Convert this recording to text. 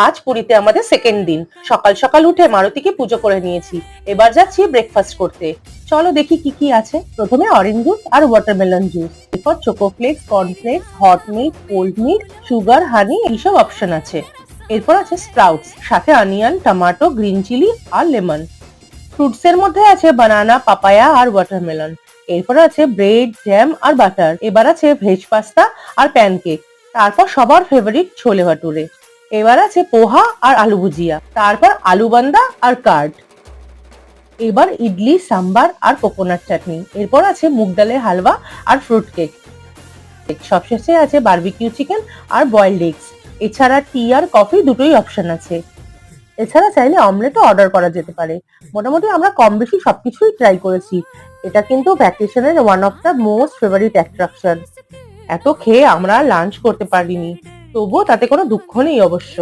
আজ পুরীতে আমাদের সেকেন্ড দিন। সকাল সকাল উঠে মারুতিকে পুজো করে নিয়েছি। এবার যাচ্ছি ব্রেকফাস্ট করতে। চলো দেখি কি কি আছে। প্রথমে অরেঞ্জ জুস আর ওয়াটারমেলন জুস, এরপর chocoflakes, cornflakes, hot milk, cold milk, sugar, honey এইসব অপশন আছে। এরপর আছে স্প্রাউটস, সাথে অনিয়ন, টমেটো, গ্রিন চিলি আর লেমন। ফ্রুটস এর মধ্যে আছে বানানা, পাপায়া আর ওয়াটারমেলন। এরপর আছে ব্রেড, জ্যাম আর বাটার। এবার আছে ভেজ পাস্তা আর প্যানকেক। তারপর সবার ফেভারিট ছোলে ভাটুরে। এবার আছে পোহা আর আলু ভুজিয়া। তারপর আলু বান্দা আর কার্ড। এবার ইডলি, সাম্বার আর কোকোনাট চাটনি। এরপর আছে মুগ ডালের হালুয়া আর ফ্রুট কেক। সবশেষে আছে বারবিকিউ চিকেন আর বয়েলড এগস। এছাড়া টি আর কফি দুটোই অপশন আছে। এছাড়া চাইলে অমলেটও অর্ডার করা যেতে পারে। মোটামুটি আমরা কম বেশি সবকিছুই ট্রাই করেছি। এটা কিন্তু ভ্যাকেশনের one of the most favourite attraction. এত খেয়ে আমরা লাঞ্চ করতে পারিনি, তবুও তাতে কোনো দুঃখ নেই অবশ্য।